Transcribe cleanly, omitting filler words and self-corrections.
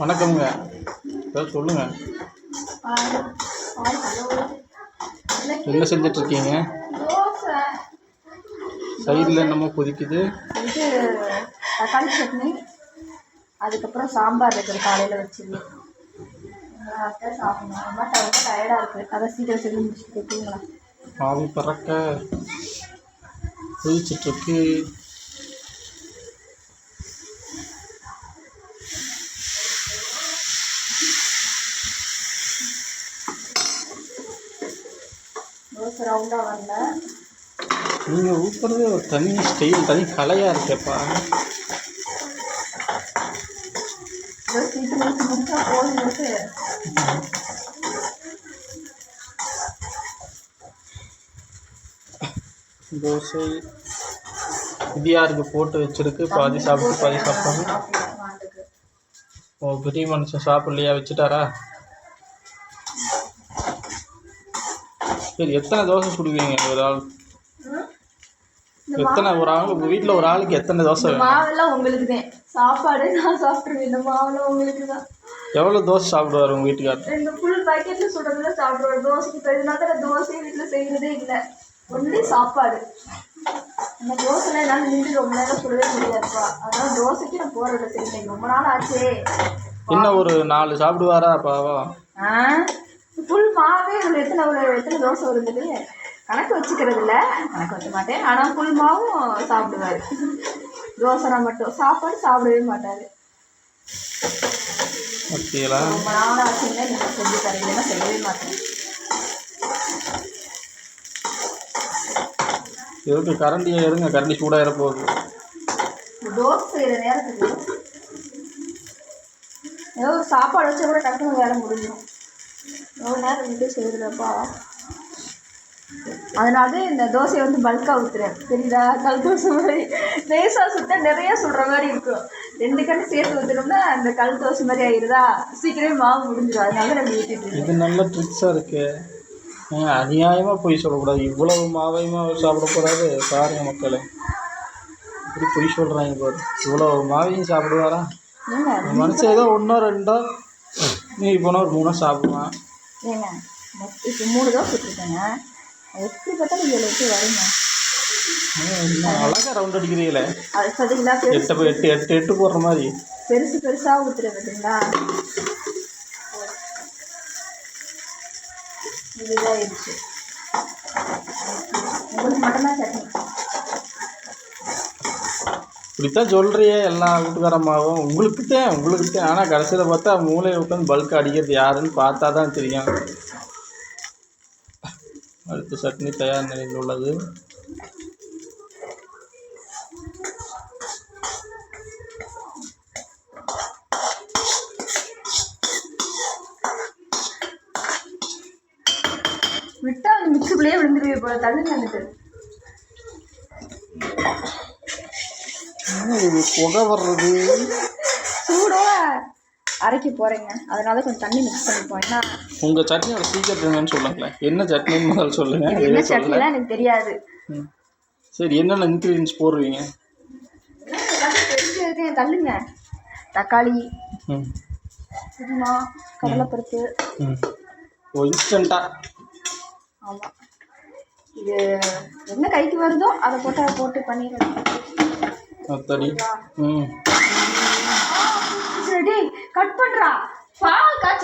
வணக்கம்ங்க. ஏதாவது சொல்லுங்க. என்ன செஞ்சிட்ருக்கீங்க? சைடில் என்னமோ கொதிக்குது. இது தக்காளி சட்னி, அதுக்கப்புறம் சாம்பார் இருக்குது காலையில் வச்சுது. சாப்பிடணும். ரொம்ப டயர்டாக இருக்குது. அதை சீக்கிரம் செஞ்சு முடிச்சுட்டு தூங்கலாம். ஆவி பறக்க கொதிச்சிட்ருக்கு. தோசை ரவுண்டாக வரல. நீங்கள் ஊற்றுறது ஒரு தனி ஸ்டைல், தனி கலையாக இருக்கேப்பா. சீக்கிரம் வச்சு முடிச்சா போதும். தோசை இடியாருக்கு போட்டு வச்சிருக்கு. பாதி சாப்பிட்டு பாதி சாப்பிட்டாங்க. ஓ, பெரிய மனுஷன் சாப்பிட்லையா? வச்சுட்டாரா? சரி, எத்தனை தோசை சுடுவீங்க ஒரு ஆள்? எத்தனை ஒரு ஆள்? உங்கள் வீட்டில் ஒரு ஆளுக்கு எத்தனை தோசை வேணும்? மாவெல்லாம் உங்களுக்கு தான். சாப்பாடு நான் சாப்பிட்ருவேன். இந்த மாவெல்லாம் உங்களுக்கு தான். எவ்வளோ தோசை சாப்பிடுவார் உங்கள் வீட்டுக்காரர்? ரெண்டு ஃபுல் பேக்கெட்டில் சுடுறதுல சாப்பிடுவார். தோசைக்கு பெருநாள் தோசையை வீட்டில் செய்கிறதே இல்லை. ஒன்லி சாப்பாடு. அந்த தோசைலாம் என்னால் நின்று ரொம்ப நேரம் சுடவே முடியாதுப்பா. அதனால் தோசைக்கு நான் போகிறத தெரியும். ரொம்ப நாள் ஆச்சே. இன்னும் ஒரு 4 சாப்பிடுவாரா பாவா? ஃபுல் மாவே எத்தனை தோசை வருது கணக்கு வச்சுக்கிறது இல்லை. கணக்கு வைக்க மாட்டேன். ஆனால் ஃபுல் மாவும் சாப்பிடுவார். தோசைனா மட்டும், சாப்பாடு சாப்பிடவே மாட்டார். ரொம்ப நாள் ஆச்சுன்னா நீங்கள் செஞ்சு தரீங்கன்னா செய்யவே மாட்டேன். எதுக்கு கரண்டியை எடுங்க, கரண்டி சூடாக இற போகுது. தோசை செய்கிற நேரத்துக்கு ஏதோ ஒரு சாப்பாடு வச்சா கூட டக்குனு வேலை முடிஞ்சிடும். எவ்வளோ நேரம் விட்டு செய்கிறப்பா. அதனால இந்த தோசையை வந்து பல்காக ஊற்றுறேன். தெரியுதா? கல் தோசை மாதிரி லேசாக சுட்டா நிறையா சுடுற மாதிரி இருக்கும். 2 கண்ணு சேர்த்து ஊற்றினோம்னா அந்த கல் தோசை மாதிரி ஆயிடுதா, சீக்கிரமே மாவு முடிஞ்சிடும். அதனால நம்ம ஊற்றிட்டு. இது நல்ல ட்ரிக்ஸாக இருக்கு. அநியாயமாக போய் சொல்லக்கூடாது. இவ்வளவு மாவையுமா சாப்பிட போகிறாரு பாருங்க மக்களே. இப்படி பொய் சொல்கிறாங்க பாரு. இவ்வளோ மாவையும் சாப்பிடுவாரா? மனுஷன் ஏதோ 1 2 மீறி போனால் ஒரு 3 சாப்பிடுவான். ஏங்க இப்போ 3 தோசை சுட்டுருக்கேங்க. எப்படி பார்த்தாலும் 7 8 வருங்க. அழகாக ரவுண்ட் அடிக்கிறீங்களே. அது பார்த்தீங்களா? 8 போடுற மாதிரி பெருசாக ஊற்றுறேன் பார்த்தீங்களா? இதுதான் ஆயிடுச்சு. உங்களுக்கு மட்டும்தான் சட்னி. இப்படித்தான் சொல்கிறியே எல்லா வீட்டுக்காரம்மாவும். உங்களுக்கு தான். ஆனால் கடைசியில் பார்த்தா மூளையை உட்காந்து பல்க் அடிக்கிறது யாருன்னு பார்த்தா தான் தெரியும். அடுத்த சட்னி தயார் நிலையில் உள்ளது. விட்டா அந்த மிக்ஸுக்குள்ளேயே விழுந்துருவே போல. தள்ளுங்க வந்துட்டு. புகை வர்றது. சூடோட அரைக்க போகிறேங்க. அதனால கொஞ்சம் தண்ணி மிக்ஸ் பண்ணிப்போம். ஏன்னா உங்கள் சட்னியோட சீக்கிரம் என்னன்னு சொல்லுங்களேன். என்ன சட்னின்னு முதல்ல சொல்லுங்கள். என்ன சட்னிலாம் எனக்கு தெரியாது. சரி, என்னென்ன இன்க்ரீடியன்ஸ் போடுவீங்க? தெரிஞ்சது. தள்ளுங்க. தக்காளி, புதினா, கடலைப்பருப்பு. ஓ, இன்ஸ்டண்ட்டாக. ஆமாம். இது என்ன கைக்கு வருதோ அதை போட்டு பண்ணிடுறேன். அத்தடி. சரி, கட் பண்ணுறா. பால் காய்ச்சி